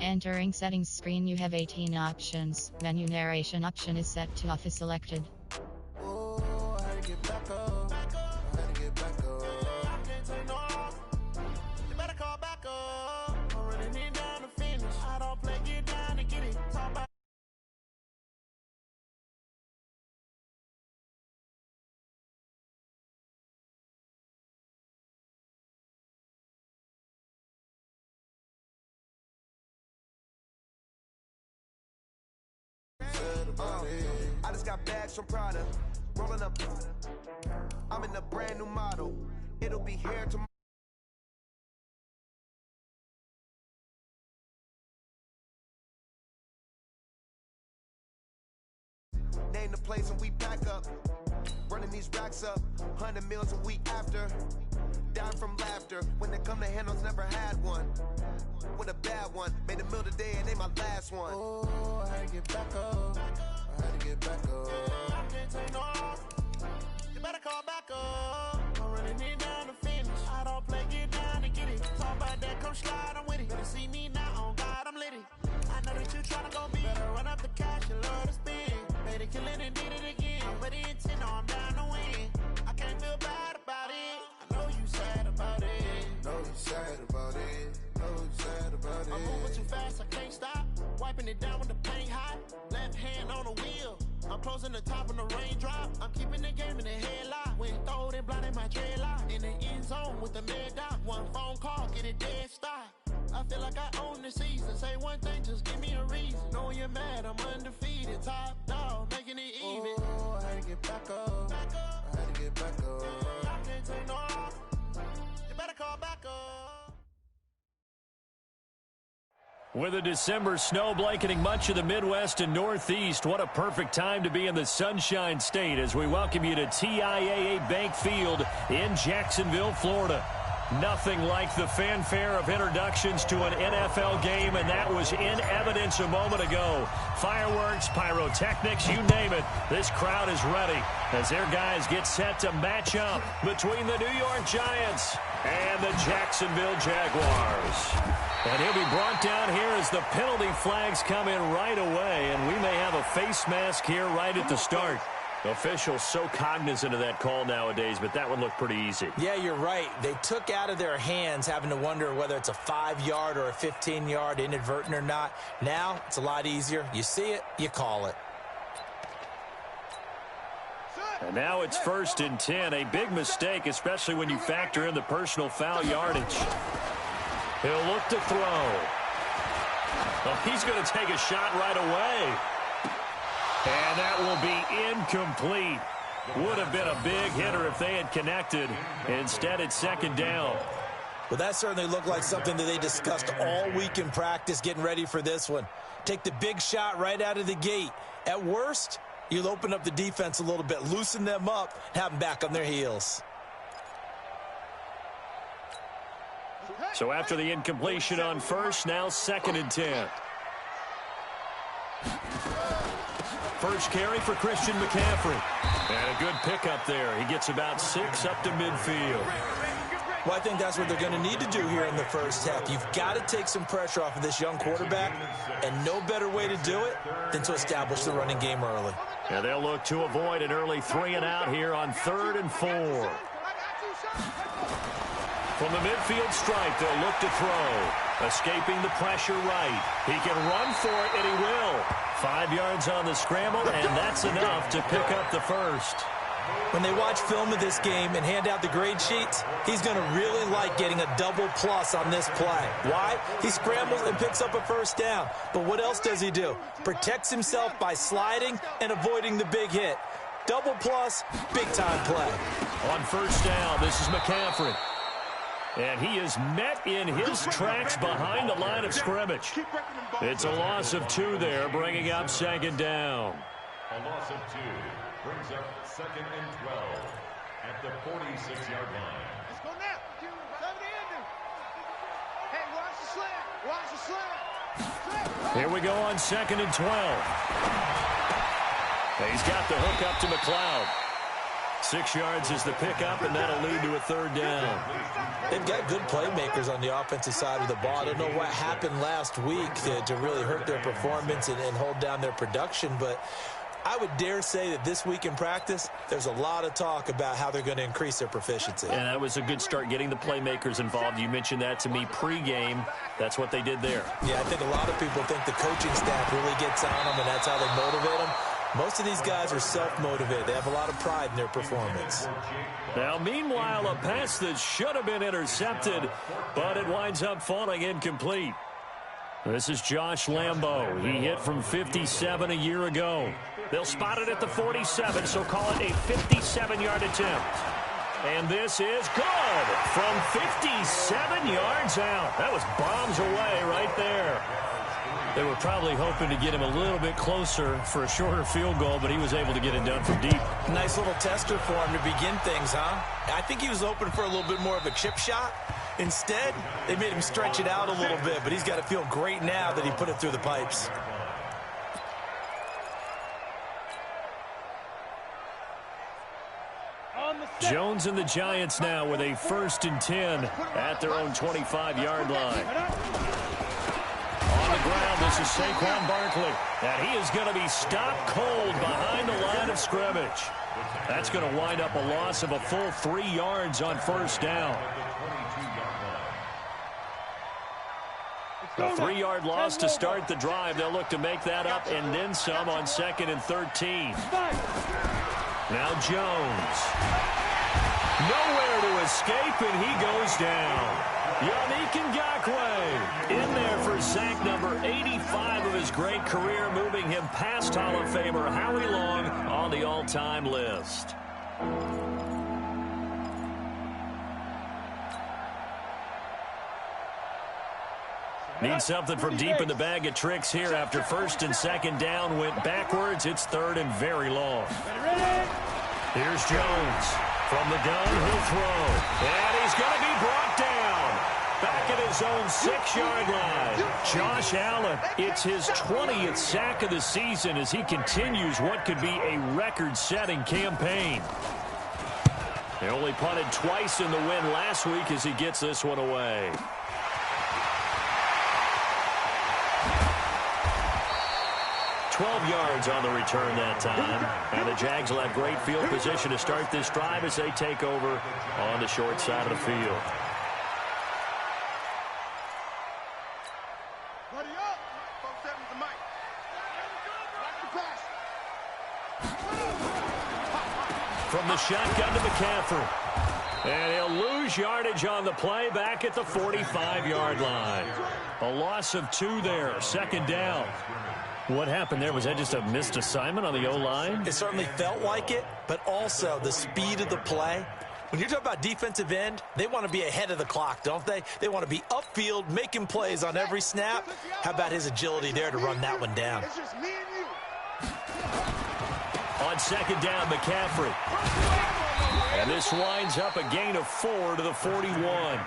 Entering settings screen, you have 18 options. Menu narration option is set to off is selected. Oh, I had to get back up. I had to get back up. I can't take no off. You better call back up. I'm running it down to finish. I don't play, get down to get it. Talk about I just got bags from Prada, rolling up. I'm in a brand new model. It'll be here tomorrow. Name the place and we pack up. Running these racks up, 100 meals a week after. Down from laughter. When they come to handles, never had one. With a bad one, made a meal today and they my last one. Oh, I had to get back up. I had to get back up. I can't take no off. You better call back up. I'm running it down to finish. I don't play, get down to get it. Talk about that, come slide, I'm with it. Better see me now, on God, I'm litty. I know that you tryna go big. Better run up the cash, you love to spend. Made it, kill it, and did it again. I'm ready intent, no, I'm down to win. I can't feel bad about it. I know you sad about it. Know you sad about it. Know you sad about it. I'm moving too fast, I can't stop. Wiping it down with the paint hot. Left hand on the wheel. I'm closing the top of the raindrop. I'm keeping the game in the headlock. When throwed and blinded my dreadlock. In the end zone with the mid dot. One phone call, get it dead stop. I feel like I own the season. Say one thing, just give me a reason. Knowing you're mad, I'm undefeated. Top dog, making it even. Oh, I had to get back up. I had to get back up. I can't take no off. You better call back up. With a December snow blanketing much of the Midwest and Northeast, what a perfect time to be in the Sunshine State as we welcome you to TIAA Bank Field in Jacksonville, Florida. Nothing like the fanfare of introductions to an NFL game, and that was in evidence a moment ago. Fireworks, pyrotechnics, you name it. This crowd is ready as their guys get set to match up between the New York Giants and the Jacksonville Jaguars. And he'll be brought down here as the penalty flags come in right away, and we may have a face mask here right at the start. Officials so cognizant of that call nowadays, but that one looked pretty easy. Yeah, you're right. They took out of their hands having to wonder whether it's a 5-yard or a 15-yard inadvertent or not. Now, it's a lot easier. You see it, you call it. And now it's 1st and 10. A big mistake, especially when you factor in the personal foul yardage. He'll look to throw. Oh, he's going to take a shot right away. And that will be incomplete. Would have been a big hitter if they had connected. Instead, it's 2nd down. Well, that certainly looked like something that they discussed all week in practice getting ready for this one. Take the big shot right out of the gate. At worst, you'll open up the defense a little bit, loosen them up, and have them back on their heels. So after the incompletion on 1st, now 2nd and 10. First carry for Christian McCaffrey. And a good pickup there. He gets about 6 up to midfield. Well, I think that's what they're going to need to do here in the first half. You've got to take some pressure off of this young quarterback, and no better way to do it than to establish the running game early. And they'll look to avoid an early 3 and out here on 3rd and 4. From the midfield stripe, they'll look to throw. Escaping the pressure right. He can run for it, and he will. 5 yards on the scramble, and that's enough to pick up the first. When they watch film of this game and hand out the grade sheets, he's going to really like getting a double plus on this play. Why? He scrambles and picks up a 1st down. But what else does he do? Protects himself by sliding and avoiding the big hit. Double plus, big-time play. On 1st down, this is McCaffrey. And he is met in his tracks behind the line of scrimmage. It's a loss of 2 there, bringing up 2nd down. A loss of 2 brings up 2nd and 12 at the 46-yard line. Let's go now. Hey, watch the slant. Watch the slant. Here we go on 2nd and 12. He's got the hook up to McLeod. 6 yards is the pickup, and that'll lead to a third down. They've got good playmakers on the offensive side of the ball. I don't know what happened last week to really hurt their performance and hold down their production, but I would dare say that this week in practice, there's a lot of talk about how they're going to increase their proficiency. And that was a good start, getting the playmakers involved. You mentioned that to me pregame. That's what they did there. Yeah, I think a lot of people think the coaching staff really gets on them, and that's how they motivate them. Most of these guys are self-motivated. They have a lot of pride in their performance. Now, meanwhile, a pass that should have been intercepted, but it winds up falling incomplete. This is Josh Lambo. He hit from 57 a year ago. They'll spot it at the 47, so call it a 57-yard attempt. And this is good from 57 yards out. That was bombs away right there. They were probably hoping to get him a little bit closer for a shorter field goal, but he was able to get it done from deep. Nice little tester for him to begin things, huh? I think he was hoping for a little bit more of a chip shot. Instead, they made him stretch it out a little bit, but he's got to feel great now that he put it through the pipes. Jones and the Giants now with a 1st and 10 at their own 25-yard line. On the ground, this is Saquon Barkley. And he is going to be stopped cold behind the line of scrimmage. That's going to wind up a loss of a full 3 yards on 1st down. A 3-yard loss to start the drive. They'll look to make that up and then some on 2nd and 13. Now Jones. Nowhere to escape, and he goes down. Yannick Ngakoue in there for sack number 85 of his great career, moving him past Hall of Famer Howie Long on the all-time list. Need something from deep in the bag of tricks here after 1st and 2nd down went backwards. It's 3rd and very long. Here's Jones from the gun. He'll throw. And he's going to be brought down. Back at his own 6-yard line. Josh Allen, it's his 20th sack of the season as he continues what could be a record-setting campaign. He only punted twice in the win last week as he gets this one away. Yards on the return that time. And the Jags will have great field position to start this drive as they take over on the short side of the field. Buddy up. Folks, that was the mic. Watch the pass. From the shotgun to McCaffrey. And he'll lose yardage on the play back at the 45-yard line. A loss of 2 there. 2nd down. What happened there? Was that just a missed assignment on the O-line? It certainly felt like it, but also the speed of the play. When you're talking about defensive end, they want to be ahead of the clock, don't they? They want to be upfield, making plays on every snap. How about his agility there to run that one down? It's just me and you. On 2nd down, McCaffrey. And this winds up a gain of 4 to the 41.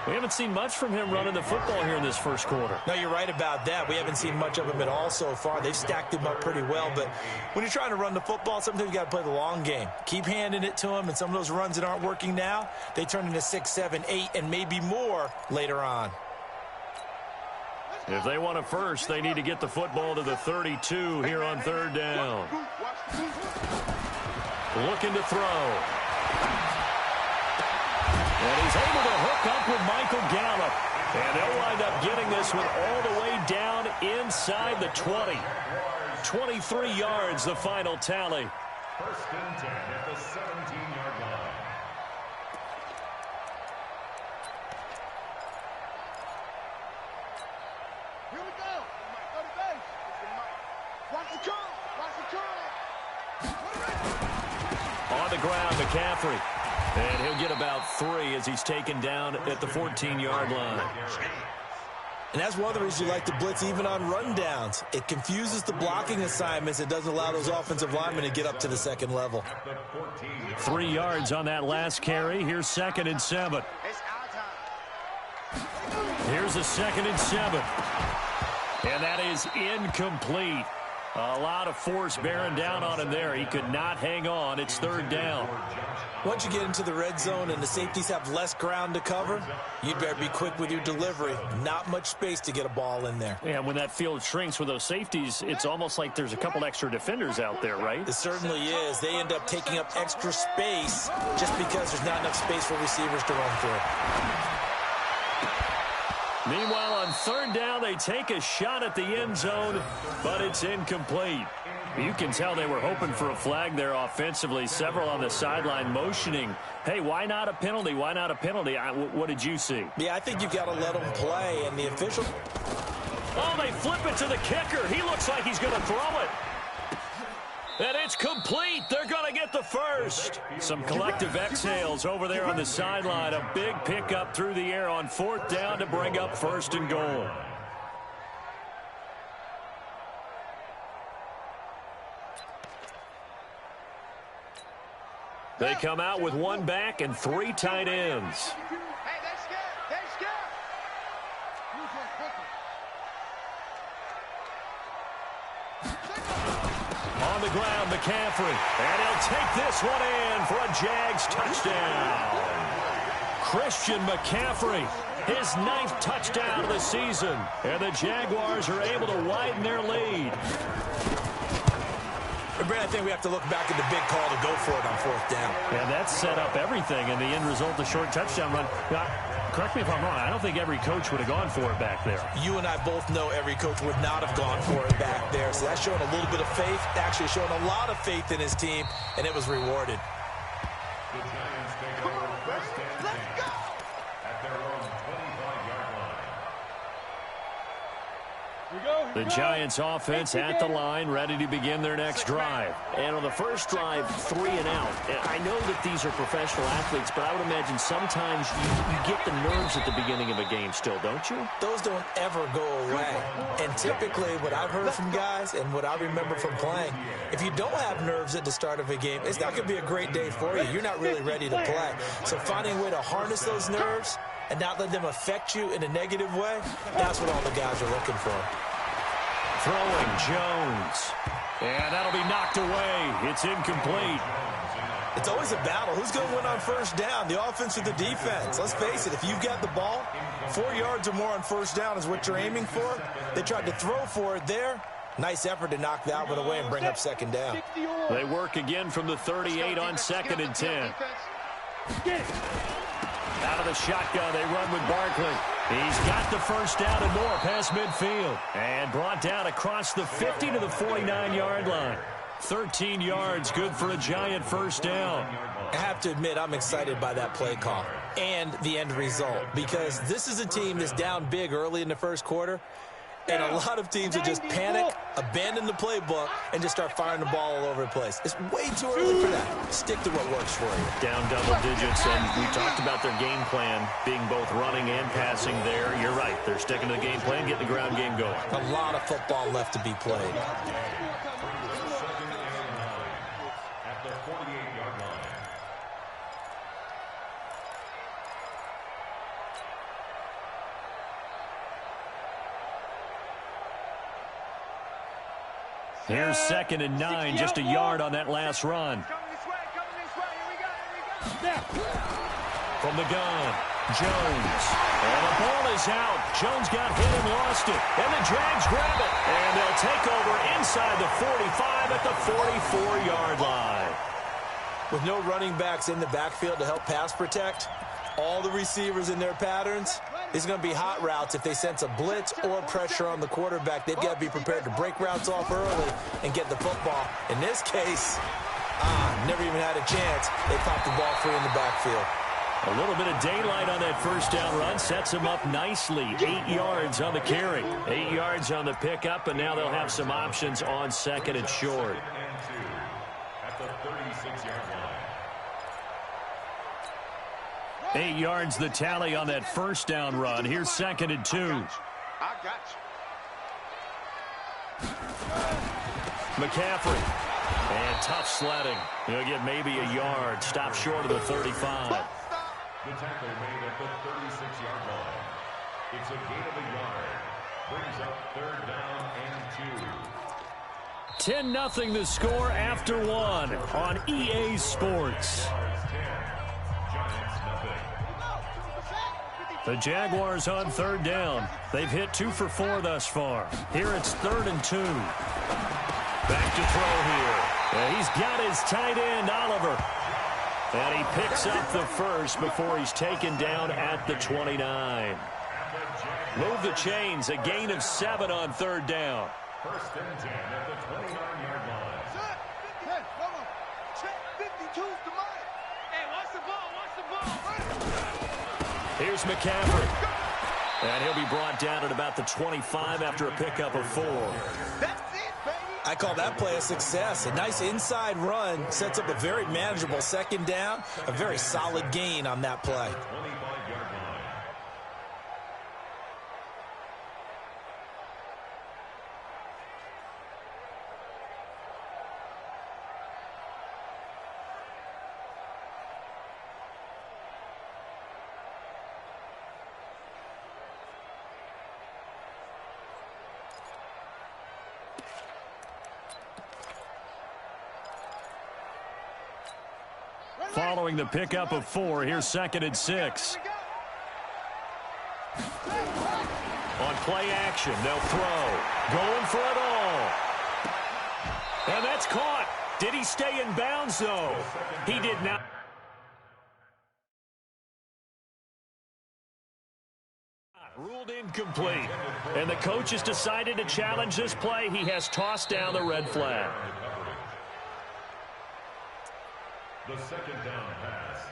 We haven't seen much from him running the football here in this 1st quarter. No, you're right about that. We haven't seen much of him at all so far. They've stacked him up pretty well, but when you're trying to run the football, sometimes you got to play the long game. Keep handing it to him, and some of those runs that aren't working now, they turn into 6, 7, 8, and maybe more later on. If they want a first, they need to get the football to the 32 here on 3rd down. Looking to throw. And he's able to hook up with Michael Gallup. And they'll wind up getting this one all the way down inside the 20. 23 yards, the final tally. 1st and 10 at the 17-yard line. Here we go. Go to base. Watch the curl. Watch the curl. On the ground, McCaffrey. And he'll get about 3 as he's taken down at the 14-yard line. And that's one of the reasons you like to blitz even on rundowns. It confuses the blocking assignments. It doesn't allow those offensive linemen to get up to the 2nd level. 3 yards on that last carry. Here's 2nd and 7. It's our time. Here's a 2nd and 7. And that is incomplete. A lot of force bearing down on him there. He could not hang on. It's third down. Once you get into the red zone and the safeties have less ground to cover, you'd better be quick with your delivery. Not much space to get a ball in there. Yeah, when that field shrinks with those safeties, it's almost like there's a couple extra defenders out there, right? It certainly is. They end up taking up extra space just because there's not enough space for receivers to run through. Meanwhile, on third down, they take a shot at the end zone, but it's incomplete. You can tell they were hoping for a flag there offensively. Several on the sideline motioning, hey, why not a penalty? Why not a penalty? What did you see? Yeah, I think you've got to let them play, and the official... Oh, they flip it to the kicker. He looks like he's going to throw it. And it's complete. They're going to get the first. Some collective exhales over there on the sideline. A big pickup through the air on fourth down to bring up first and goal. They come out with one back and three tight ends. Hey, they're scared. They're scared. On the ground, McCaffrey. And he'll take this one in for a Jags touchdown. Christian McCaffrey, his 9th touchdown of the season. And the Jaguars are able to widen their lead. Brad, I think we have to look back at the big call to go for it on fourth down. Yeah, that set up everything, and the end result, a short touchdown run. Now, correct me if I'm wrong, I don't think every coach would have gone for it back there. You and I both know every coach would not have gone for it back there, so that's showing a little bit of faith, actually showing a lot of faith in his team, and it was rewarded. The Giants take over first and 10 at their own 25-yard line. The Giants offense at the line, ready to begin their next drive. And on the first drive, 3 and out. And I know that these are professional athletes, but I would imagine sometimes you get the nerves at the beginning of a game still, don't you? Those don't ever go away. And typically what I've heard from guys and what I remember from playing, if you don't have nerves at the start of a game, it's not going to be a great day for you. You're not really ready to play. So finding a way to harness those nerves and not let them affect you in a negative way, that's what all the guys are looking for. Throwing Jones. And that'll be knocked away. It's incomplete. It's always a battle. Who's going to win on first down, the offense or the defense? Let's face it, if you've got the ball, 4 yards or more on first down is what you're aiming for. They tried to throw for it there. Nice effort to knock that one away and bring up second down. They work again from the 38 on 2nd and 10. Out of the shotgun, they run with Barkley. He's got the first down and more past midfield. And brought down across the 50 to the 49-yard line. 13 yards, good for a Giant first down. I have to admit, I'm excited by that play call and the end result, because this is a team that's down big early in the first quarter, and a lot of teams will just panic, abandon the playbook, and just start firing the ball all over the place. It's way too early for that. Stick to what works for you. Down double digits, and we talked about their game plan being both running and passing there. You're right. They're sticking to the game plan, getting the ground game going. A lot of football left to be played. At the 48-yard line. Here's 2nd and 9, just a yard on that last run. From the gun, Jones. And the ball is out. Jones got hit and lost it. And the Jags grab it. And they'll take over inside the 45 at the 44-yard line. With no running backs in the backfield to help pass protect, all the receivers in their patterns, it's going to be hot routes. If they sense a blitz or pressure on the quarterback, they've got to be prepared to break routes off early and get the football. In this case, never even had a chance. They popped the ball free in the backfield. A little bit of daylight on that first down run sets them up nicely. 8 yards on the carry, 8 yards on the pickup, and now they'll have some options on 2nd and short. At the 36-yard line. 8 yards the tally on that first down run. Here's 2nd and 2. I got you. McCaffrey. And tough sledding. He'll get maybe a yard. Stop short of the 35. The tackle made at the 36-yard line. It's a gain of a yard. Brings up 3rd down and 2. 10-0 the score after one on EA Sports. The Jaguars on third down. They've hit 2 for 4 thus far. Here it's 3rd and 2. Back to throw here. He's got his tight end, Oliver. And he picks up the first before he's taken down at the 29. Move the chains, a gain of 7 on 3rd down. 1st and 10 at the 29-yard line. Hey, come on. Check 52's the money. Hey, watch the ball. Here's McCaffrey. And he'll be brought down at about the 25 after a pickup of 4. That's it, baby. I call that play a success. A nice inside run sets up a very manageable 2nd down. A very solid gain on that play. 25-yard line. Following the pickup of 4, here's 2nd and 6. On play action, they'll throw. Going for it all. And that's caught. Did he stay in bounds, though? He did not. Ruled incomplete. And the coach has decided to challenge this play. He has tossed down the red flag. The 2nd down pass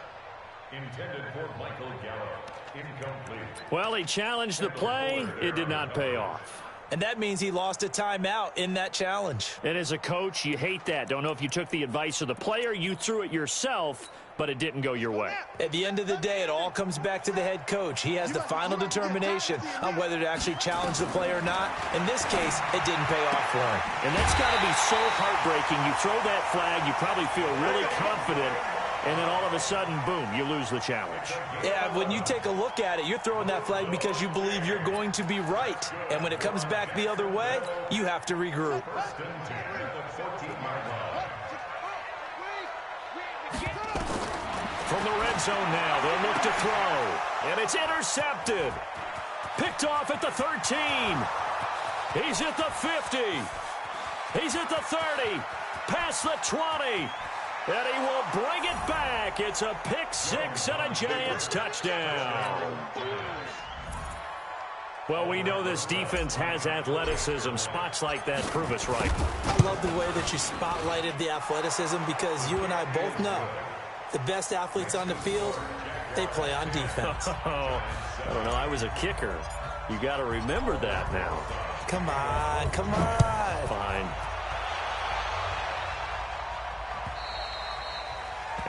intended for Michael Gallup. Incomplete. Well, he challenged the play. It did not pay off. And that means he lost a timeout in that challenge. And as a coach, you hate that. Don't know if you took the advice of the player, you threw it yourself, but it didn't go your way. At the end of the day, it all comes back to the head coach. He has the final determination on whether to actually challenge the play or not. In this case, it didn't pay off for him. And that's got to be so heartbreaking. You throw that flag, you probably feel really confident, and then all of a sudden, boom, you lose the challenge. Yeah, when you take a look at it, you're throwing that flag because you believe you're going to be right. And when it comes back the other way, you have to regroup. From the red zone now, they'll look to throw. And it's intercepted. Picked off at the 13. He's at the 50. He's at the 30. Past the 20. And he will bring it back. It's a pick 6 and a Giants touchdown. Well, we know this defense has athleticism. Spots like that prove us right. I love the way that you spotlighted the athleticism because you and I both know the best athletes on the field, they play on defense. I don't know. I was a kicker. You got to remember that now. Come on, come on. Fine.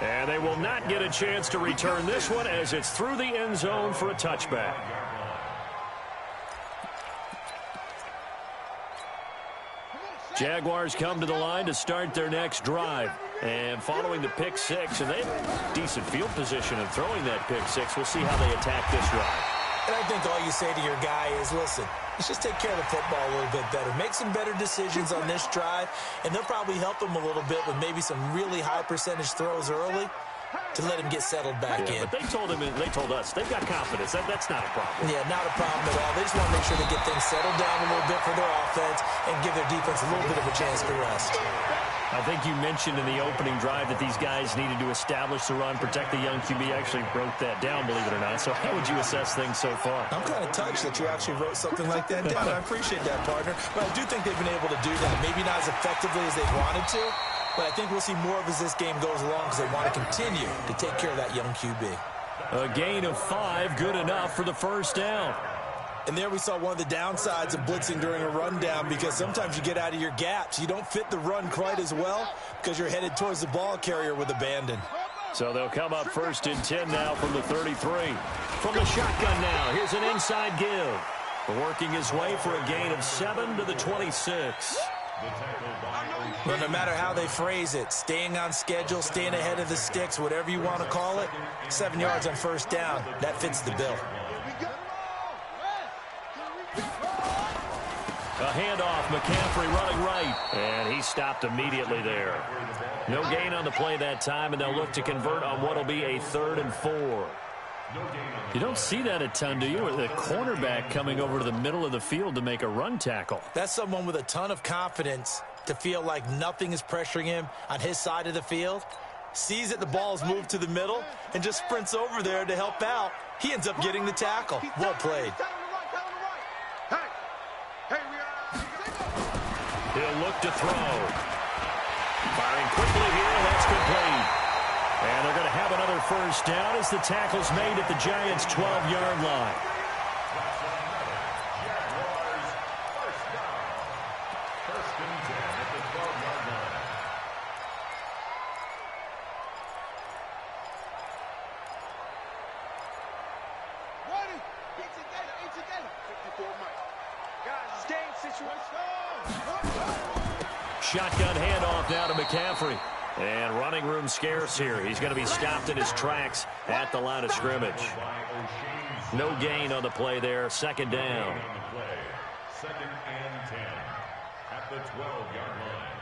And they will not get a chance to return this one as it's through the end zone for a touchback. Jaguars come to the line to start their next drive. And following the pick 6, and they have decent field position in throwing that pick 6. We'll see how they attack this drive. And I think all you say to your guy is, listen, let's just take care of the football a little bit better. Make some better decisions on this drive, and they'll probably help him a little bit with maybe some really high percentage throws early to let him get settled back in. But they told us, they've got confidence. That's not a problem. Yeah, not a problem at all. They just want to make sure they get things settled down a little bit for their offense and give their defense a little bit of a chance to rest. I think you mentioned in the opening drive that these guys needed to establish the run, protect the young QB. Actually wrote that down, believe it or not. So how would you assess things so far? I'm kind of touched that you actually wrote something like that down. I appreciate that, partner. But I do think they've been able to do that. Maybe not as effectively as they wanted to, but I think we'll see more of as this game goes along because they want to continue to take care of that young QB. A gain of 5, good enough for the first down. And there we saw one of the downsides of blitzing during a rundown because sometimes you get out of your gaps. You don't fit the run quite as well because you're headed towards the ball carrier with abandon. So they'll come up 1st and 10 now from the 33. From the shotgun now, here's an inside give. Working his way for a gain of 7 to the 26. Well, no matter how they phrase it, staying on schedule, staying ahead of the sticks, whatever you want to call it, 7 yards on first down, that fits the bill. A handoff, McCaffrey running right, and he stopped immediately there. No gain on the play that time, and they'll look to convert on what will be a 3rd and 4. You don't see that a ton, do you? The cornerback coming over to the middle of the field to make a run tackle. That's someone with a ton of confidence to feel like nothing is pressuring him on his side of the field. Sees that the ball's moved to the middle and just sprints over there to help out. He ends up getting the tackle. Well played. He'll look to throw. Firing quickly here, that's complete. And they're going to have another first down as the tackle's made at the Giants' 12-yard line. First and 10 at the 12-yard line. Ready? Get together. 54 Mike. Guys, game situation. Shotgun handoff now to McCaffrey. And running room scarce here. He's going to be stopped in his tracks at the line of scrimmage. No gain on the play there. Second down. Second and 10 at the 12-yard line.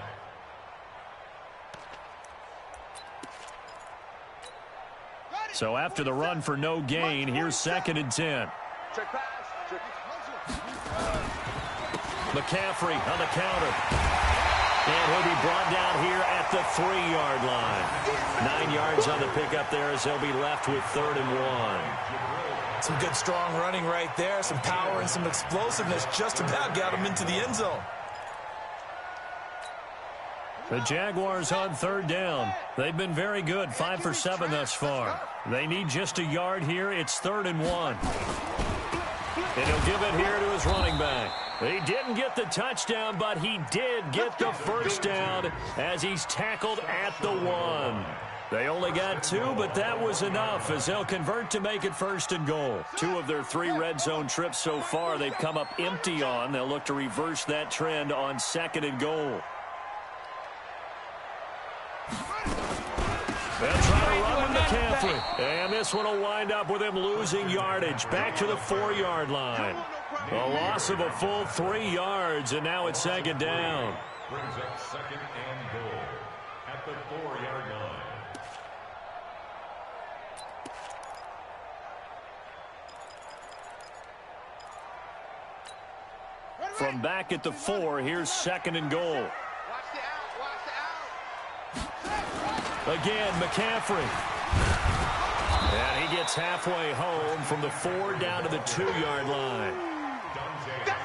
So after the run for no gain, here's second and 10. Check pass. McCaffrey on the counter. And he'll be brought down here at the 3-yard line. 9 yards on the pickup there as they'll be left with 3rd and 1. Some good strong running right there. Some power and some explosiveness. Just about got him into the end zone. The Jaguars on 3rd down. They've been very good, 5 for 7 thus far. They need just a yard here. It's 3rd and 1. And he'll give it here to his running back. He didn't get the touchdown, but he did get the first down as he's tackled at the 1. They only got 2, but that was enough as they'll convert to make it 1st and goal. 2 of their 3 red zone trips so far they've come up empty on. They'll look to reverse that trend on 2nd and goal. They'll try to run with McCaffrey. And this one will wind up with him losing yardage. Back to the 4-yard line. A loss of a full 3 yards, and now it's 2nd down. Brings up 2nd and goal at the 4-yard line. From back at the 4, here's 2nd and goal. Again, McCaffrey. And he gets halfway home from the 4 down to the 2-yard line.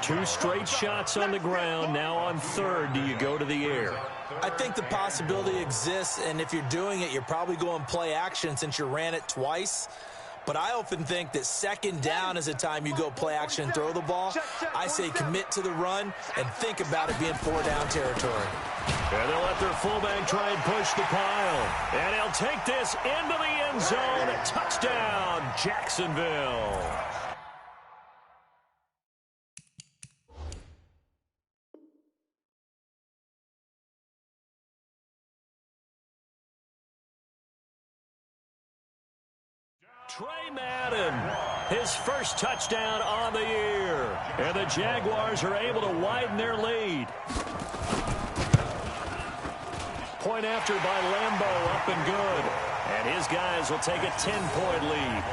2 straight shots on the ground. Now on 3rd, do you go to the air? I think the possibility exists, and if you're doing it, you're probably going play action since you ran it twice. But I often think that 2nd down is a time you go play action and throw the ball. I say commit to the run and think about it being 4-down territory. And they'll let their fullback try and push the pile. And he'll take this into the end zone. Touchdown, Jacksonville. Trey Madden, his first touchdown on the year. And the Jaguars are able to widen their lead. Point after by Lambo, up and good. And his guys will take a 10-point lead.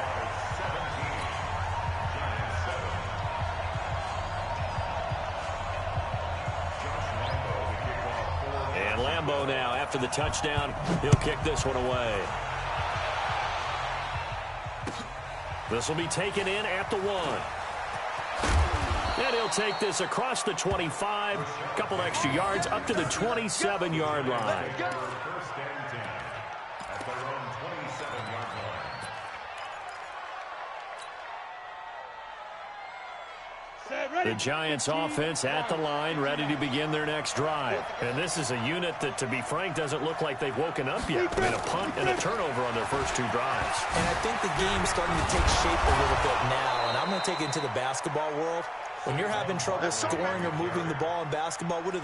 And Lambo now, after the touchdown, he'll kick this one away. This will be taken in at the 1. And he'll take this across the 25, a couple extra yards, up to the 27-yard line. First and 10 at their own 27-yard line. The Giants offense at the line, ready to begin their next drive. And this is a unit that, to be frank, doesn't look like they've woken up yet. I mean, a punt and a turnover on their first 2 drives. And I think the game's starting to take shape a little bit now. And I'm going to take it into the basketball world. When you're having trouble scoring or moving the ball in basketball, what do?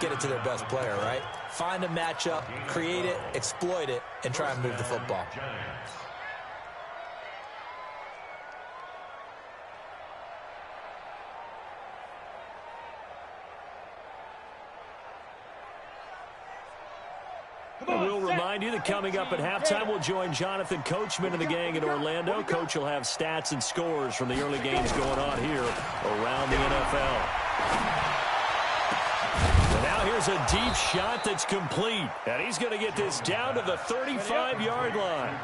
Get it to their best player, right? Find a matchup, create it, exploit it, and try and move the football. And we'll remind you that coming up at halftime, we'll join Jonathan Coachman and the gang in Orlando. Coach will have stats and scores from the early games going on here around the NFL. And now here's a deep shot that's complete. And he's going to get this down to the 35-yard line.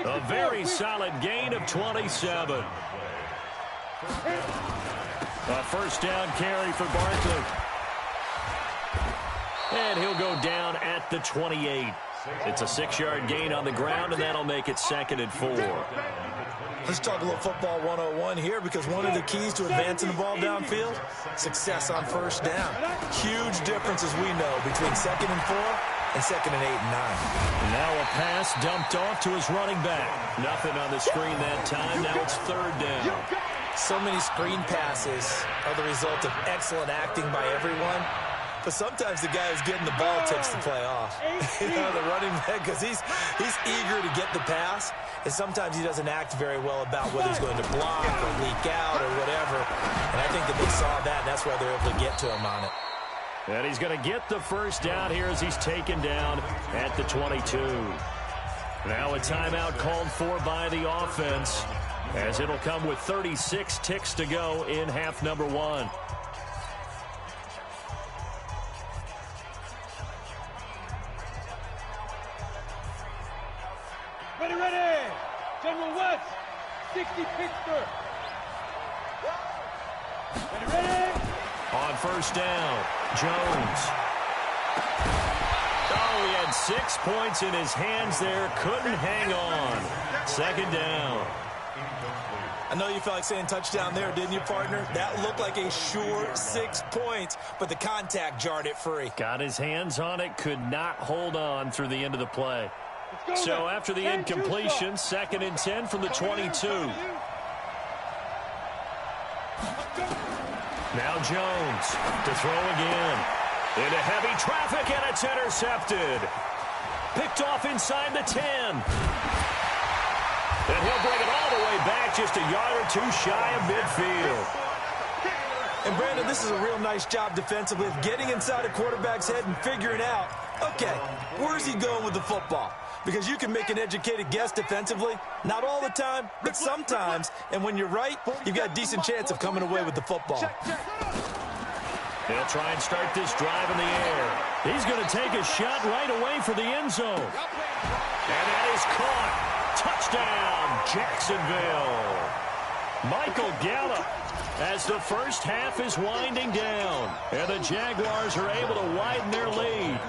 A very solid gain of 27. A first down carry for Barkley. And he'll go down at the 28. It's a 6-yard gain on the ground, and that'll make it 2nd and 4. Let's talk a little football 101 here, because one of the keys to advancing the ball downfield, success on first down. Huge difference, as we know, between 2nd and 4 and 2nd and 8 and 9. Now a pass dumped off to his running back. Nothing on the screen that time. Now it's 3rd down. So many screen passes are the result of excellent acting by everyone. But sometimes the guy who's getting the ball takes the play off. You know, the running back, because he's eager to get the pass, and sometimes he doesn't act very well about whether he's going to block or leak out or whatever. And I think that they saw that, and that's why they're able to get to him on it. And he's going to get the first down here as he's taken down at the 22. Now a timeout called for by the offense, as it'll come with 36 ticks to go in half number 1. Ready. General West, 60 Pittsburgh. Ready. On first down, Jones. Oh, he had 6 points in his hands there. Couldn't hang on. 2nd down. I know you felt like saying touchdown there, didn't you, partner? That looked like a sure 6 points, but the contact jarred it free. Got his hands on it, could not hold on through the end of the play. So after the incompletion, 2nd and 10 from the 22. Now Jones to throw again. Into heavy traffic, and it's intercepted. Picked off inside the 10. And he'll bring it all the way back, just a yard or two shy of midfield. And Brandon, this is a real nice job defensively of getting inside a quarterback's head and figuring out, okay, where's he going with the football? Because you can make an educated guess defensively, not all the time, but sometimes. And when you're right, you've got a decent chance of coming away with the football. He'll try and start this drive in the air. He's going to take a shot right away for the end zone. And that is caught. Touchdown, Jacksonville. Michael Gallup, as the first half is winding down, and the Jaguars are able to widen their lead.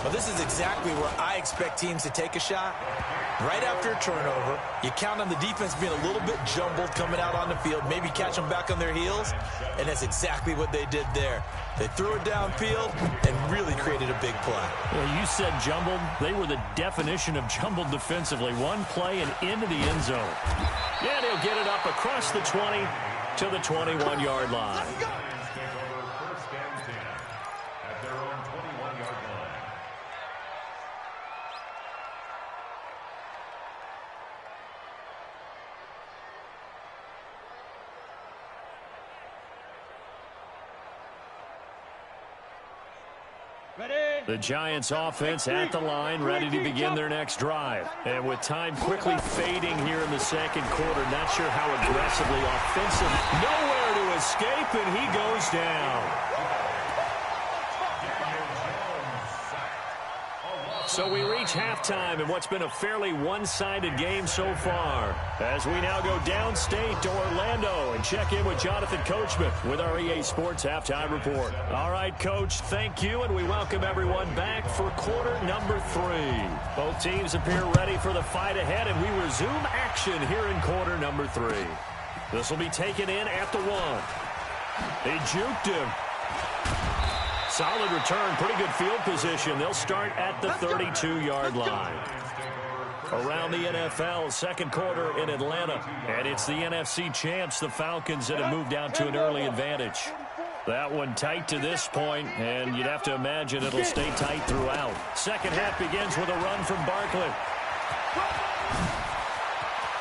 Well, this is exactly where I expect teams to take a shot. Right after a turnover, you count on the defense being a little bit jumbled coming out on the field, maybe catch them back on their heels, and that's exactly what they did there. They threw it downfield and really created a big play. Well, you said jumbled. They were the definition of jumbled defensively. One play and into the end zone. Yeah, they'll get it up across the 20 to the 21-yard line. The Giants offense at the line, ready to begin their next drive. And with time quickly fading here in the second quarter, not sure how aggressively offensive. Nowhere to escape, and he goes down. So we reach halftime in what's been a fairly one-sided game so far, as we now go downstate to Orlando and check in with Jonathan Coachman with our EA Sports Halftime Report. All right, Coach, thank you, and we welcome everyone back for quarter number 3. Both teams appear ready for the fight ahead, and we resume action here in quarter number 3. This will be taken in at the 1. They juked him. Solid return, pretty good field position. They'll start at the 32-yard line. Around the NFL, second quarter in Atlanta. And it's the NFC champs, the Falcons, that have moved out to an early advantage. That one tight to this point, and you'd have to imagine it'll stay tight throughout. Second half begins with a run from Barkley.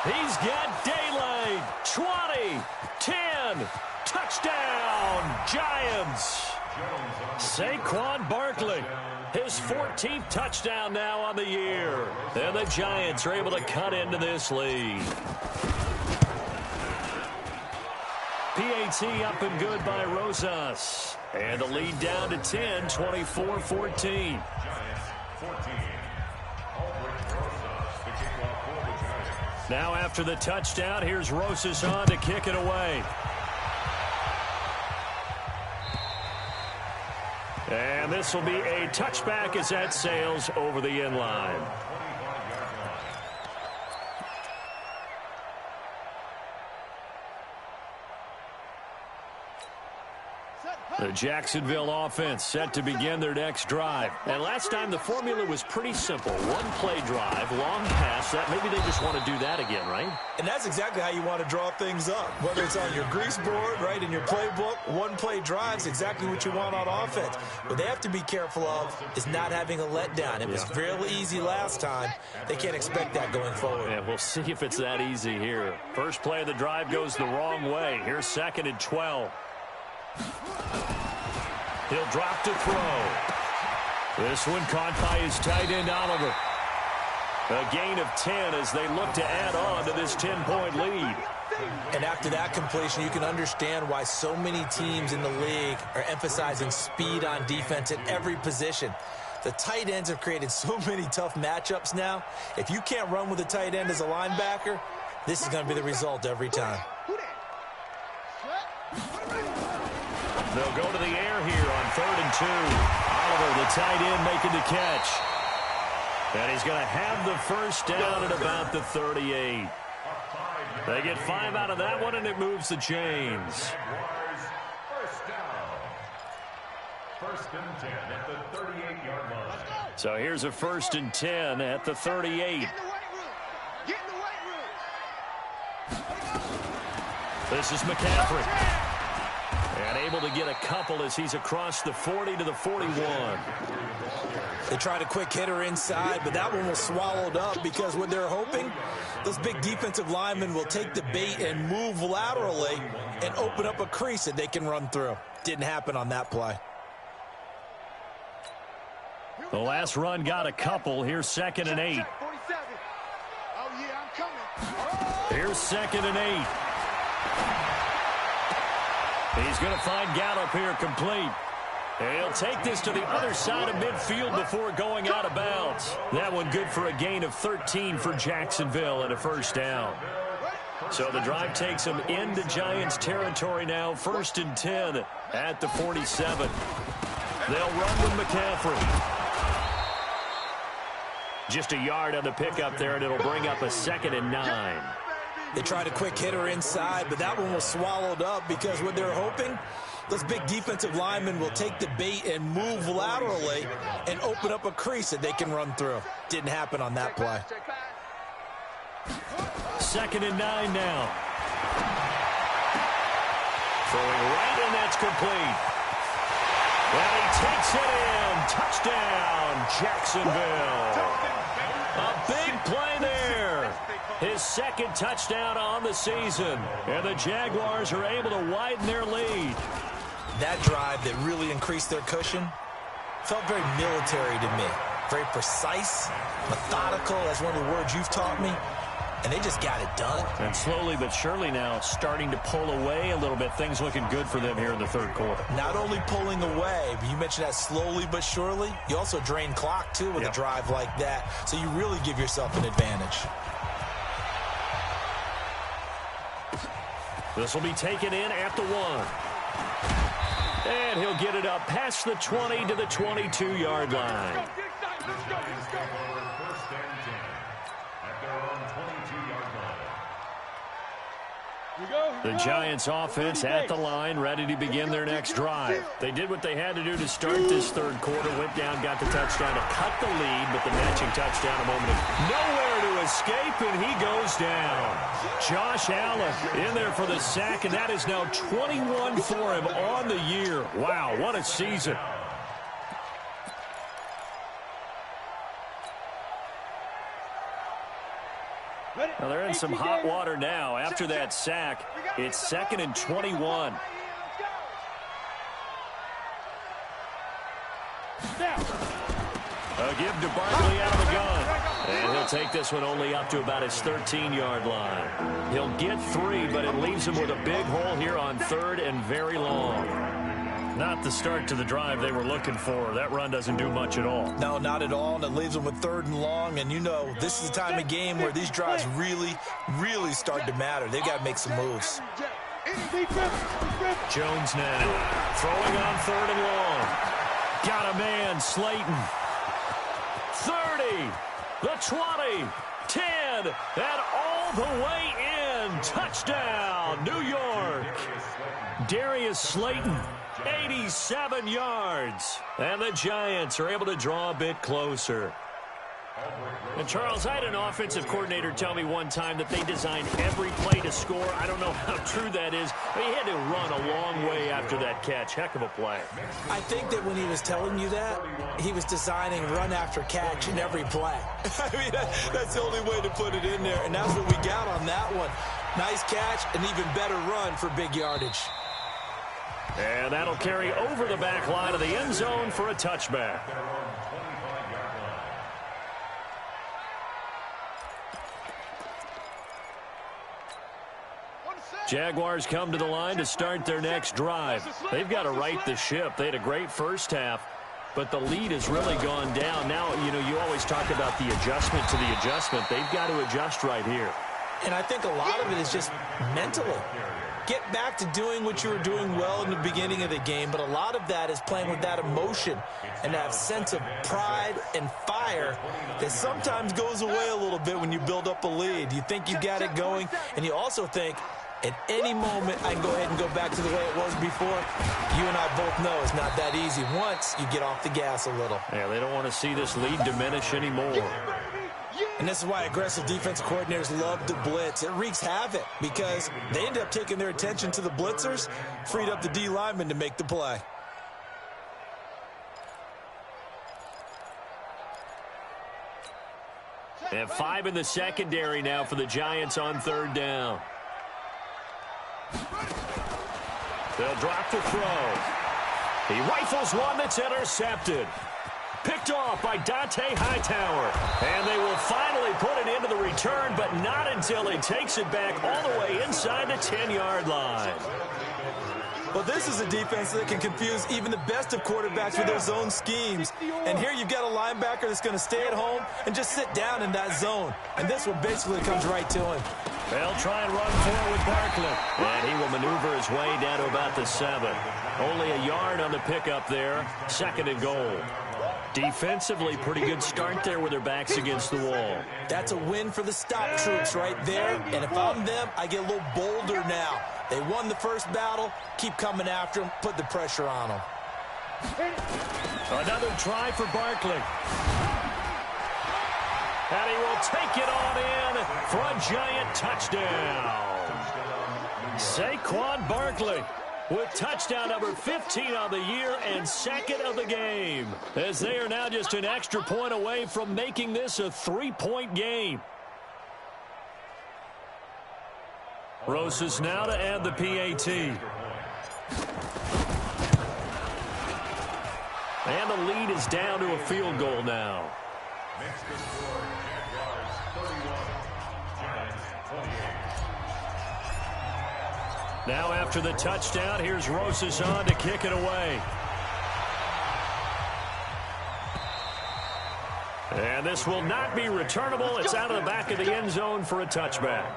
He's got daylight. 20, 10, touchdown, Giants. Saquon Barkley, his 14th touchdown now on the year. And the Giants are able to cut into this lead. PAT up and good by Rosas. And the lead down to 10, 24-14. Now after the touchdown, here's Rosas on to kick it away. And this will be a touchback as that sails over the end line. The Jacksonville offense set to begin their next drive. And last time the formula was pretty simple. One play drive, long pass. That maybe they just want to do that again, right? And that's exactly how you want to draw things up. Whether it's on your grease board, right, in your playbook, one play drive's exactly what you want on offense. What they have to be careful of is not having a letdown. It was fairly easy last time. They can't expect that going forward. Yeah, we'll see if it's that easy here. First play of the drive goes the wrong way. Here's 2nd and 12. He'll drop to throw. This one caught by his tight end, Oliver. A gain of 10 as they look to add on to this 10-point lead. And after that completion, you can understand why so many teams in the league are emphasizing speed on defense at every position. The tight ends have created so many tough matchups now. If you can't run with a tight end as a linebacker, this is going to be the result every time. They'll go to the air here on 3rd and 2. Oliver, the tight end, making the catch. And he's going to have the first down at about the 38. They get 5 out of that one, and it moves the chains. First down. 1st and 10 at the 38-yard line. So here's a 1st and 10 at the 38. Get in the weight room. This is McCaffrey. And able to get a couple as he's across the 40 to the 41. They tried a quick hitter inside, but that one was swallowed up because what they're hoping, those big defensive linemen will take the bait and move laterally and open up a crease that they can run through. Didn't happen on that play. The last run got a couple. Here's 2nd and 8. 47. Oh, yeah, I'm coming. Here's 2nd and 8. He's going to find Gallup here complete. He'll take this to the other side of midfield before going out of bounds. That one good for a gain of 13 for Jacksonville and a first down. So the drive takes them into Giants territory now. 1st and 10 at the 47. They'll run with McCaffrey. Just a yard on the pickup there, and it'll bring up a 2nd and 9. They tried a quick hitter inside, but that one was swallowed up because what they're hoping, those big defensive linemen will take the bait and move laterally and open up a crease that they can run through. Didn't happen on that play. 2nd and 9 now. Throwing right, and that's complete. And he takes it in. Touchdown, Jacksonville. A big play there. His 2nd touchdown on the season. And the Jaguars are able to widen their lead. That drive that really increased their cushion felt very military to me. Very precise, methodical. That's one of the words you've taught me. And they just got it done. And slowly but surely now starting to pull away a little bit. Things looking good for them here in the 3rd quarter. Not only pulling away, but you mentioned that slowly but surely. You also drain clock, too, with a drive like that. So you really give yourself an advantage. This will be taken in at the 1. And he'll get it up past the 20 to the 22-yard line. Let's go. 1st and 10 at their own 22-yard line. The Giants offense at the line, ready to begin their next drive. They did what they had to do to start this 3rd quarter, went down, got the touchdown to cut the lead, but the matching touchdown a moment ago. Nowhere to escape, and he goes down. Josh Allen in there for the sack, and that is now 21 for him on the year. Wow, what a season. Well, they're in some hot water now. After that sack, it's 2nd and 21. A give to Barkley out of the gun. And he'll take this one only up to about his 13-yard line. He'll get 3, but it leaves him with a big hole here on 3rd and very long. Not the start to the drive they were looking for. That run doesn't do much at all. No, not at all, and it leaves them with 3rd and long. And, you know, this is the time of game where these drives really, really start to matter. They've got to make some moves. Jones now throwing on 3rd and long. Got a man, Slayton. 30, the 20, 10, and all the way in. Touchdown, New York. Darius Slayton, 87 yards. And the Giants are able to draw a bit closer. And, Charles, I had an offensive coordinator tell me one time that they designed every play to score. I don't know how true that is, but he had to run a long way after that catch. Heck of a play. I think that when he was telling you that, he was designing run after catch in every play. I mean, that's the only way to put it in there, and that's what we got on that one. Nice catch, an even better run for big yardage. And that'll carry over the back line of the end zone for a touchback. Jaguars come to the line to start their next drive. They've got to right the ship. They had a great first half, but the lead has really gone down. Now, you know, you always talk about the adjustment to the adjustment. They've got to adjust right here. And I think a lot of it is just mentally. Get back to doing what you were doing well in the beginning of the game, but a lot of that is playing with that emotion and that sense of pride and fire that sometimes goes away a little bit when you build up a lead. You think you got it going, and you also think, at any moment, I can go ahead and go back to the way it was before. You and I both know it's not that easy once you get off the gas a little. Yeah, they don't want to see this lead diminish anymore. And this is why aggressive defensive coordinators love to blitz. It wreaks havoc because they end up taking their attention to the blitzers, freed up the D lineman to make the play. They have 5 in the secondary now for the Giants on 3rd down. They'll drop the throw. He rifles one that's intercepted. Picked off by Dante Hightower. And they will finally put it into the return, but not until he takes it back all the way inside the 10-yard line. Well, this is a defense that can confuse even the best of quarterbacks with their zone schemes. And here you've got a linebacker that's going to stay at home and just sit down in that zone. And this one basically comes right to him. They'll try and run forward with Barkley. And he will maneuver his way down to about the 7. Only a yard on the pickup there. 2nd and goal. Defensively, pretty good start there with their backs against the wall. That's a win for the stop troops right there. And if I'm them, I get a little bolder now. They won the first battle. Keep coming after them. Put the pressure on them. Another try for Barkley. And he will take it on in for a Giant touchdown. Saquon Barkley with touchdown number 15 on the year and 2nd of the game, as they are now just an extra point away from making this a 3-point game. Rosas now to add the PAT. And the lead is down to a field goal now. Next to score, Jaguars 31, Giants 28. Now after the touchdown, here's Rosas on to kick it away. And this will not be returnable. It's out of the back of the end zone for a touchback.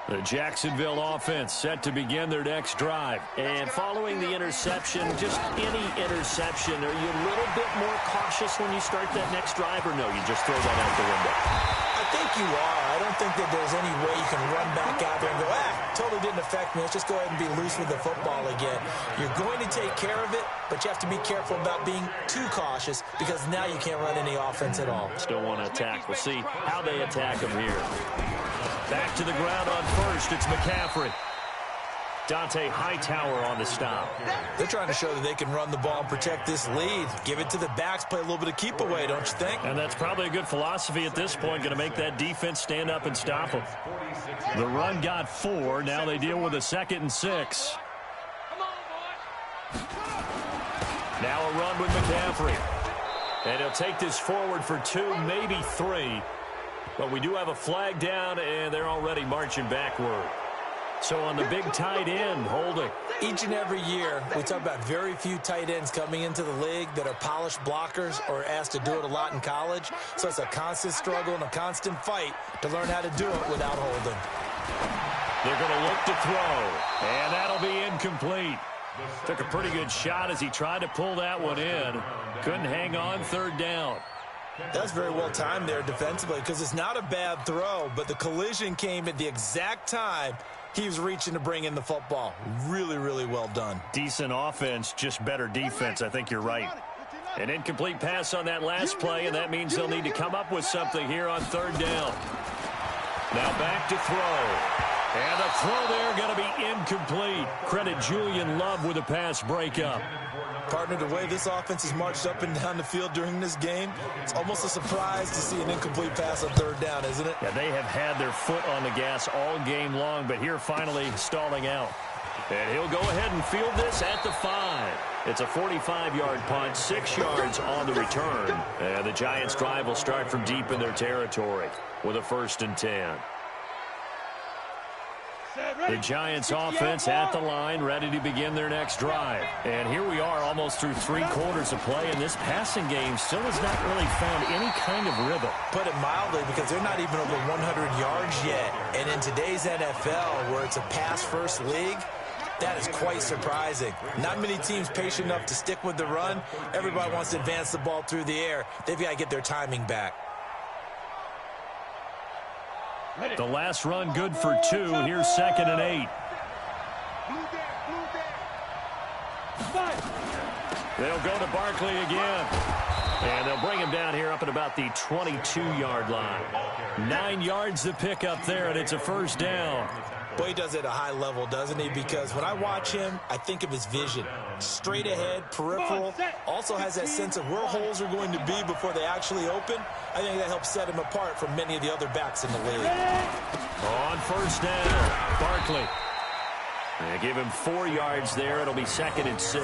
The Jacksonville offense set to begin their next drive. And following the interception, just any interception, are you a little bit more cautious when you start that next drive, or no, you just throw that out the window? I think you are. I don't think that there's any way you can run back out there and go, totally didn't affect me. Let's just go ahead and be loose with the football again. You're going to take care of it, but you have to be careful about being too cautious because now you can't run any offense at all. Still want to attack. We'll see how they attack them here. Back to the ground on first. It's McCaffrey. Dante Hightower on the stop. They're trying to show that they can run the ball and protect this lead. Give it to the backs, play a little bit of keep away, don't you think? And that's probably a good philosophy at this point, going to make that defense stand up and stop them. The run got 4. Now they deal with a 2nd and 6. Come on, boys. Now a run with McCaffrey. And he'll take this forward for 2, maybe 3. But we do have a flag down, and they're already marching backward. So on the big tight end, holding. Each and every year, we talk about very few tight ends coming into the league that are polished blockers or asked to do it a lot in college. So it's a constant struggle and a constant fight to learn how to do it without holding. They're going to look to throw, and that'll be incomplete. Took a pretty good shot as he tried to pull that one in. Couldn't hang on, 3rd down. That's very well timed there defensively because it's not a bad throw, but the collision came at the exact time he was reaching to bring in the football. Really, really well done. Decent offense, just better defense. I think you're right. An incomplete pass on that last play, and that means they'll need to come up with something here on 3rd down. Now back to throw. And the throw there going to be incomplete. Credit Julian Love with a pass breakup. Partner, the way this offense has marched up and down the field during this game, it's almost a surprise to see an incomplete pass on 3rd down, isn't it? Yeah, they have had their foot on the gas all game long, but here finally stalling out. And he'll go ahead and field this at the 5. It's a 45-yard punt, 6 yards on the return. And the Giants' drive will start from deep in their territory with a 1st and 10. The Giants offense at the line, ready to begin their next drive. And here we are almost through 3 quarters of play, and this passing game still has not really found any kind of rhythm. Put it mildly, because they're not even over 100 yards yet. And in today's NFL, where it's a pass-first league, that is quite surprising. Not many teams patient enough to stick with the run. Everybody wants to advance the ball through the air. They've got to get their timing back. The last run good for 2. Here's 2nd and 8. They'll go to Barkley again. And they'll bring him down here up at about the 22-yard line. 9 yards to pick up there, and it's a 1st down. Boy, he does it at a high level, doesn't he? Because when I watch him, I think of his vision. Straight ahead, peripheral. Also has that sense of where holes are going to be before they actually open. I think that helps set him apart from many of the other backs in the league. On 1st down, Barkley. They give him 4 yards there. It'll be 2nd and 6. A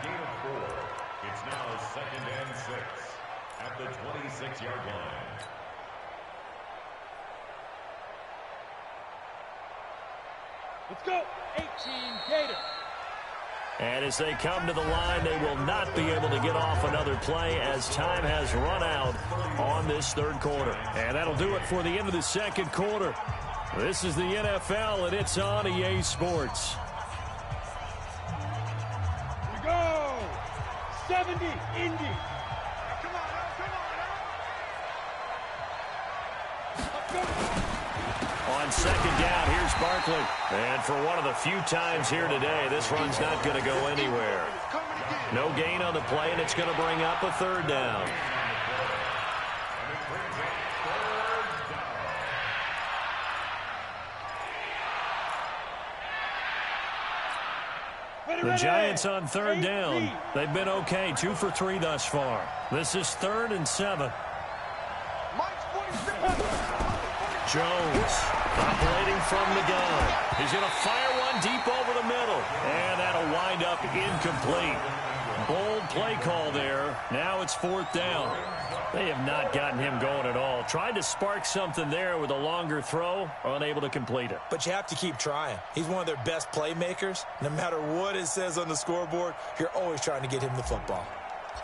gain of 4. It's now 2nd and 6 at the 26-yard line. Let's go. 18 Gators. And as they come to the line, they will not be able to get off another play as time has run out on this 3rd quarter. And that'll do it for the end of the 2nd quarter. This is the NFL, and it's on EA Sports. Here we go. 70, Indy. Come on, Let's go. On 2nd down, here's Barkley. And for one of the few times here today, this run's not going to go anywhere. No gain on the play, and it's going to bring up a 3rd down. The Giants on 3rd down. They've been okay, 2 for 3 thus far. This is 3rd and 7. Jones operating from the gun. He's going to fire one deep over the middle. And that'll wind up incomplete. Bold play call there. Now it's 4th down. They have not gotten him going at all. Tried to spark something there with a longer throw, unable to complete it. But you have to keep trying. He's one of their best playmakers. No matter what it says on the scoreboard, you're always trying to get him the football.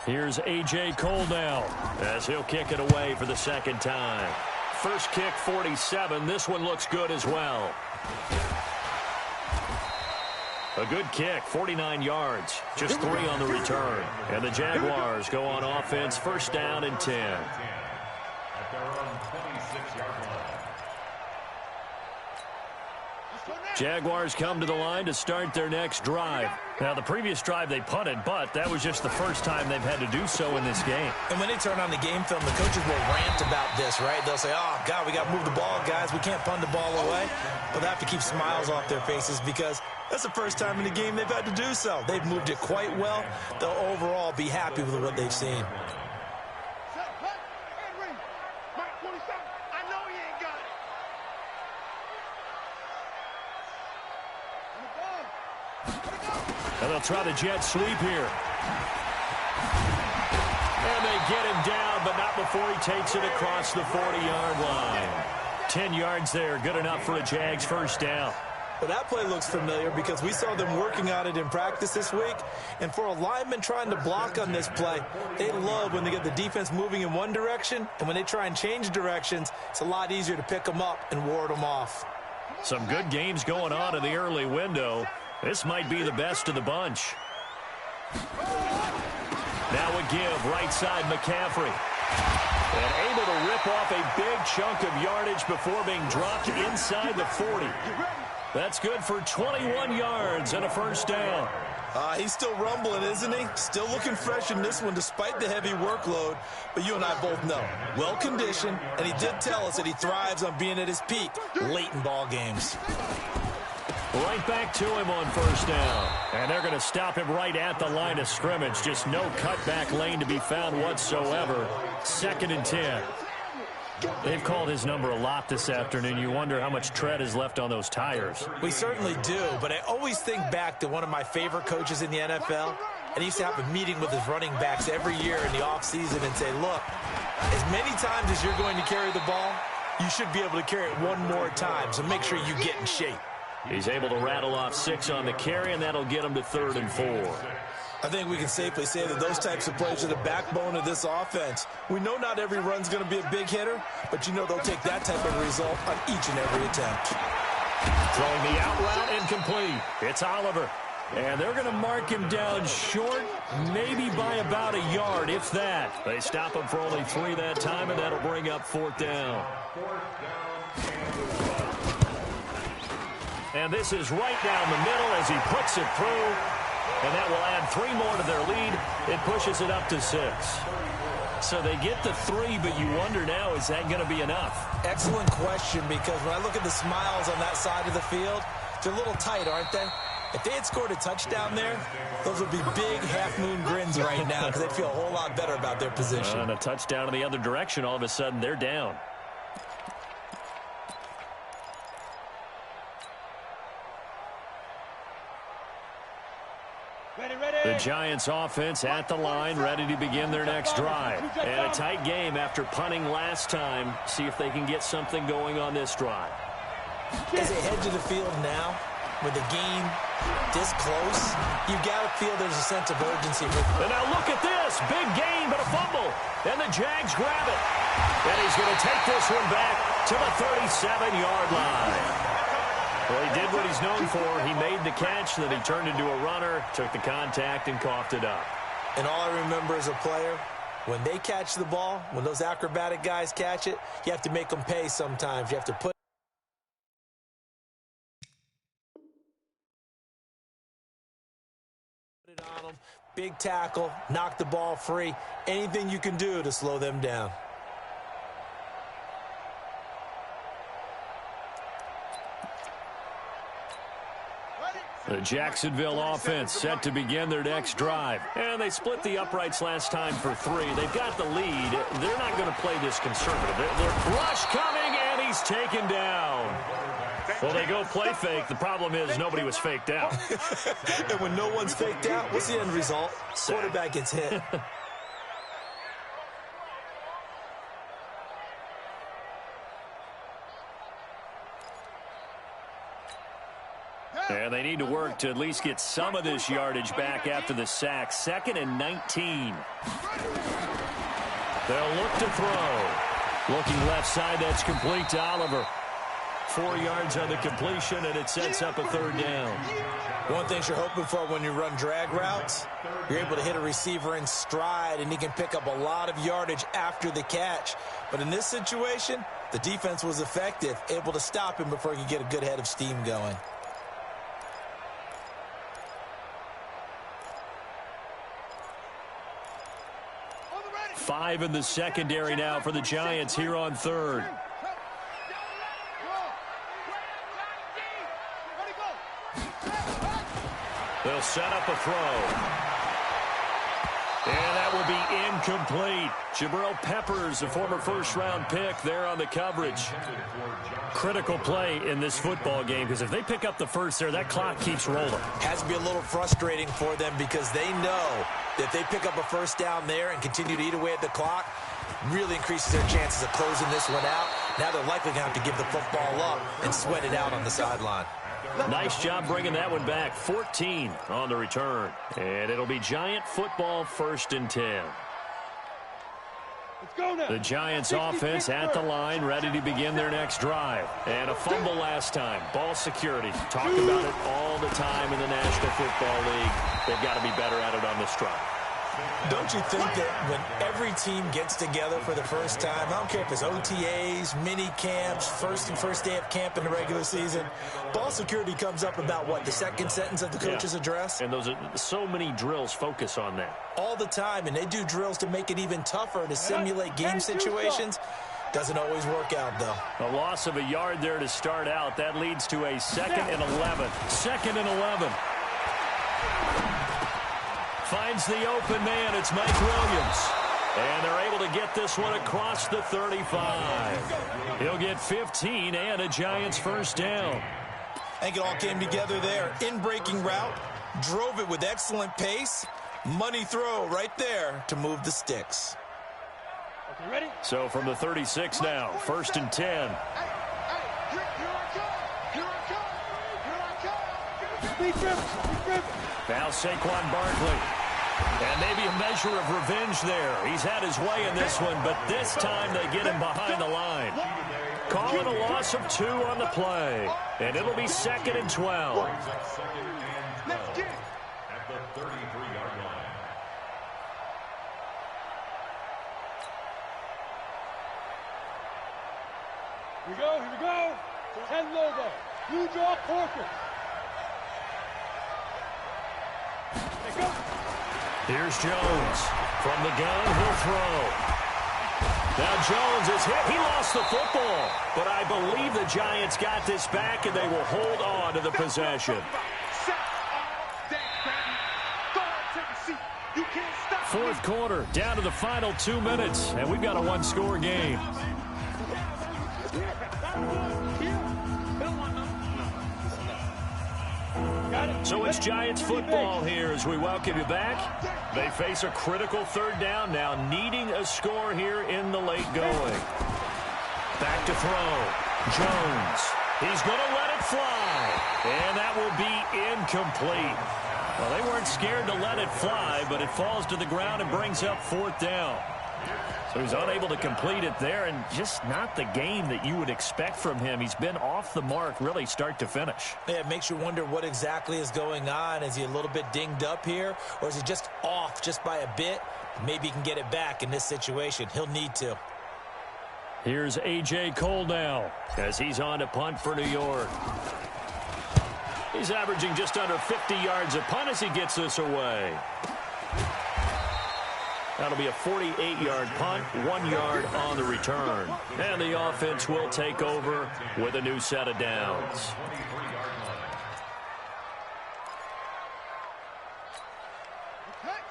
Here's A.J. Cole now as he'll kick it away for the 2nd time. First kick, 47. This one looks good as well. A good kick, 49 yards. Just 3 on the return. And the Jaguars go on offense, 1st down and 10. At their own 26-yard line. Jaguars come to the line to start their next drive. Now, the previous drive they punted, but that was just the first time they've had to do so in this game. And when they turn on the game film, the coaches will rant about this, right? They'll say, oh, God, we got to move the ball, guys. We can't punt the ball away. But they have to keep smiles off their faces because that's the first time in the game they've had to do so. They've moved it quite well. They'll overall be happy with what they've seen. And they'll try the jet sweep here. And they get him down, but not before he takes it across the 40-yard line. 10 yards there, good enough for a Jags first down. Well, that play looks familiar because we saw them working on it in practice this week. And for a lineman trying to block on this play, they love when they get the defense moving in one direction. And when they try and change directions, it's a lot easier to pick them up and ward them off. Some good games going on in the early window. This might be the best of the bunch. Now a give, right side McCaffrey. And able to rip off a big chunk of yardage before being dropped inside the 40. That's good for 21 yards and a first down. He's still rumbling, isn't he? Still looking fresh in this one despite the heavy workload. But you and I both know, well-conditioned, and he did tell us that he thrives on being at his peak late in ball games. Right back to him on first down. And they're going to stop him right at the line of scrimmage. Just no cutback lane to be found whatsoever. 2nd and 10. They've called his number a lot this afternoon. You wonder how much tread is left on those tires. We certainly do, but I always think back to one of my favorite coaches in the NFL. And he used to have a meeting with his running backs every year in the offseason and say, look, as many times as you're going to carry the ball, you should be able to carry it one more time, so make sure you get in shape. He's able to rattle off 6 on the carry, and that'll get him to 3rd and 4. I think we can safely say that those types of plays are the backbone of this offense. We know not every run's going to be a big hitter, but you know they'll take that type of result on each and every attempt. Throwing the out route incomplete. It's Oliver. And they're going to mark him down short, maybe by about a yard, if that. They stop him for only 3 that time, and that'll bring up 4th down. And this is right down the middle as he puts it through. And that will add 3 more to their lead. It pushes it up to 6. So they get the 3, but you wonder now, is that going to be enough? Excellent question, because when I look at the smiles on that side of the field, they're a little tight, aren't they? If they had scored a touchdown there, those would be big half-moon grins right now because they'd feel a whole lot better about their position. And a touchdown in the other direction, all of a sudden they're down. The Giants offense at the line, ready to begin their next drive. And a tight game after punting last time. See if they can get something going on this drive. As they head to the field now, with the game this close, you've got to feel there's a sense of urgency. And now look at this. Big gain, but a fumble. And the Jags grab it. And he's going to take this one back to the 37-yard line. Well, he did what he's known for. He made the catch, then he turned into a runner, took the contact, and coughed it up. And all I remember as a player, when they catch the ball, when those acrobatic guys catch it, you have to make them pay sometimes. You have to put it on them. Big tackle, knock the ball free. Anything you can do to slow them down. The Jacksonville offense set to begin their next drive. And they split the uprights last time for 3. They've got the lead. They're not going to play this conservative. They're rush coming, and he's taken down. Well, they go play fake. The problem is nobody was faked out. And when no one's faked out, what's the end result? Quarterback gets hit. And they need to work to at least get some of this yardage back after the sack. 2nd and 19. They'll look to throw. Looking left side, that's complete to Oliver. 4 yards on the completion, and it sets up a 3rd down. One thing you're hoping for when you run drag routes, you're able to hit a receiver in stride, and he can pick up a lot of yardage after the catch. But in this situation, the defense was effective, able to stop him before he could get a good head of steam going. Five in the secondary now for the Giants here on 3rd. They'll set up a throw. And that will be incomplete. Jabril Peppers, a former first-round pick, there on the coverage. Critical play in this football game, because if they pick up the first there, that clock keeps rolling. Has to be a little frustrating for them because they know that if they pick up a first down there and continue to eat away at the clock, really increases their chances of closing this one out. Now they're likely going to have to give the football up and sweat it out on the sideline. Nice job bringing that one back. 14 on the return. And it'll be Giant football, 1st and 10. The Giants offense at the line, ready to begin their next drive. And a fumble last time. Ball security. Talk about it all the time in the National Football League. They've got to be better at it on this drive. Don't you think that when every team gets together for the first time, I don't care if it's OTAs, mini camps, first day of camp in the regular season, ball security comes up about what, the second sentence of the coach's address? And those are so many drills focus on that. All the time, and they do drills to make it even tougher to simulate game situations. Doesn't always work out, though. A loss of a yard there to start out. That leads to a 2nd and 11. 2nd and 11. Finds the open man. It's Mike Williams. And they're able to get this one across the 35. He'll get 15 and a Giants first down. I think it all came together there. In-breaking route. Drove it with excellent pace. Money throw right there to move the sticks. Okay, ready? So from the 36 now, 1st and 10. Here I come. Here I come. Here I come. Speed dribble. Now Saquon Barkley. And maybe a measure of revenge there. He's had his way in this one, but this time they get him behind the line. Call it a loss of 2 on the play. And it'll be 2nd and 12. Let's get it. At the 33-yard line. Here we go. 10 logo. New draw Corker. Let's go. Here's Jones. From the gun, he'll throw. Now Jones is hit. He lost the football. But I believe the Giants got this back, and they will hold on to the possession. 4th quarter, down to the final 2 minutes, and we've got a 1-score game. So it's Giants football here as we welcome you back. They face a critical 3rd down now, needing a score here in the late going. Back to throw. Jones. He's going to let it fly. And that will be incomplete. Well, they weren't scared to let it fly, but it falls to the ground and brings up 4th down. So he's unable to complete it there, and just not the game that you would expect from him. He's been off the mark really start to finish. Yeah, it makes you wonder what exactly is going on. Is he a little bit dinged up here, or is he just off just by a bit? Maybe he can get it back in this situation. He'll need to. Here's A.J. Cole now as he's on to punt for New York. He's averaging just under 50 yards a punt as he gets this away. That'll be a 48-yard punt, 1 yard on the return. And the offense will take over with a new set of downs.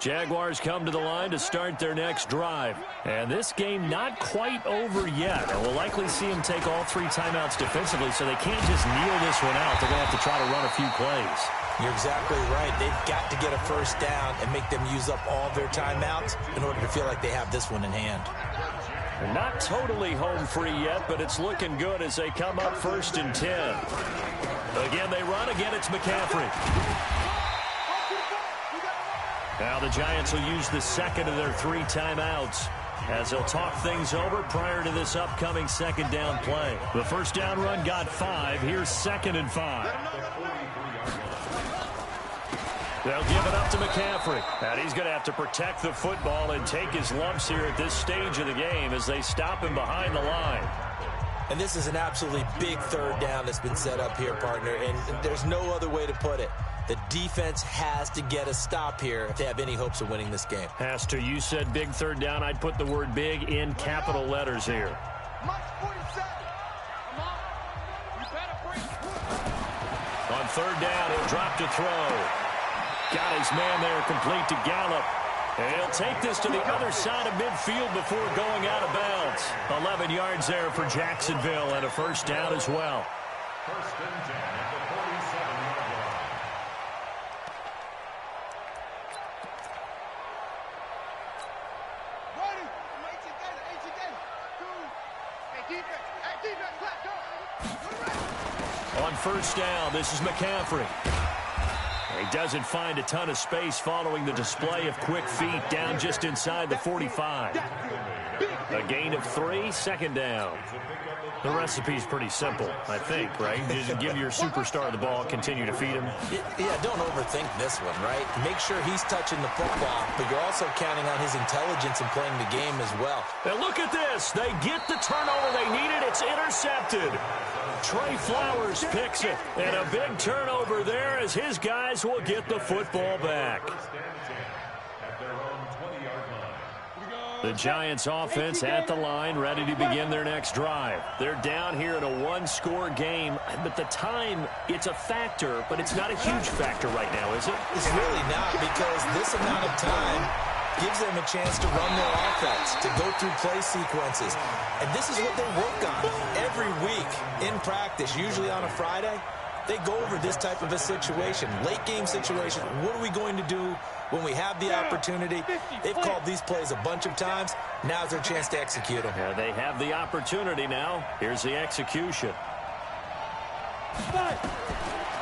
Jaguars come to the line to start their next drive. And this game not quite over yet. And we'll likely see them take all 3 timeouts defensively, so they can't just kneel this one out. They're going to have to try to run a few plays. You're exactly right. They've got to get a first down and make them use up all their timeouts in order to feel like they have this one in hand. They're not totally home free yet, but it's looking good as they come up 1st and 10. Again, they run. Again, it's McCaffrey. Now the Giants will use the 2nd of their 3 timeouts as they'll talk things over prior to this upcoming 2nd down play. The first down run got 5. Here's 2nd and 5. They'll give it up to McCaffrey. And he's going to have to protect the football and take his lumps here at this stage of the game as they stop him behind the line. And this is an absolutely big 3rd down that's been set up here, partner, and there's no other way to put it. The defense has to get a stop here if they have any hopes of winning this game. Has to. You said big 3rd down. I'd put the word big in capital letters here. On 3rd down, he'll drop to throw. Got his man there complete to Gallup. And he'll take this to the other side of midfield before going out of bounds. 11 yards there for Jacksonville and a first down as well. First and 10 at the 47-yard line. Ready? Eight together. Hey, defense, clap, go. On first down, this is McCaffrey. He doesn't find a ton of space following the display of quick feet down just inside the 45. A gain of 3, second down. The recipe's pretty simple, I think, right? Just give your superstar the ball, continue to feed him. Yeah, don't overthink this one, right? Make sure he's touching the football, but you're also counting on his intelligence in playing the game as well. And look at this. They get the turnover they needed. It's intercepted. Trey Flowers picks it. And a big turnover there as his guys will get the football back. First and 10 at their own 20-yard line. The Giants offense at the line, ready to begin their next drive. They're down here in a one-score game, but the time, it's a factor, but it's not a huge factor right now, is it? It's really not, because this amount of time gives them a chance to run their offense, to go through play sequences. And this is what they work on every week in practice, usually on a Friday. They go over this type of a situation, late game situation. What are we going to do when we have the opportunity? They've called these plays a bunch of times. Now's their chance to execute them. Yeah, they have the opportunity now. Here's the execution.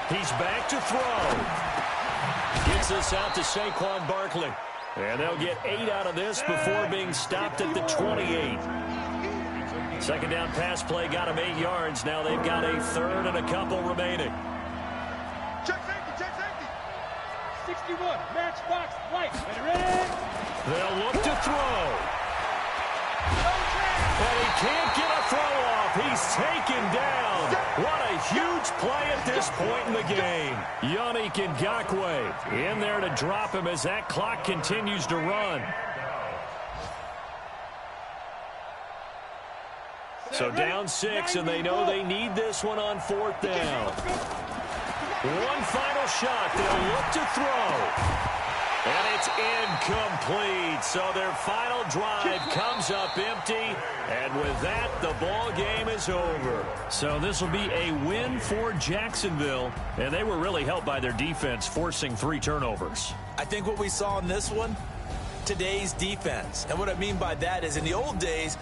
He's back to throw. Gets this out to Saquon Barkley. And they'll get 8 out of this before being stopped at the 28. Second down pass play got him 8 yards. Now they've got a third and a couple remaining. Check safety. 61, matchbox, white. Ready? They'll look to throw. And he can't get a throw off. He's taken down. What a huge play at this point in the game. Yannick Ngakoue in there to drop him as that clock continues to run. So down 6, and they know they need this one on 4th down. One final shot. They'll look to throw. And it's incomplete. So their final drive comes up empty. And with that, the ball game is over. So this will be a win for Jacksonville. And they were really helped by their defense, forcing 3 turnovers. I think what we saw in this one, today's defense. And what I mean by that is in the old days,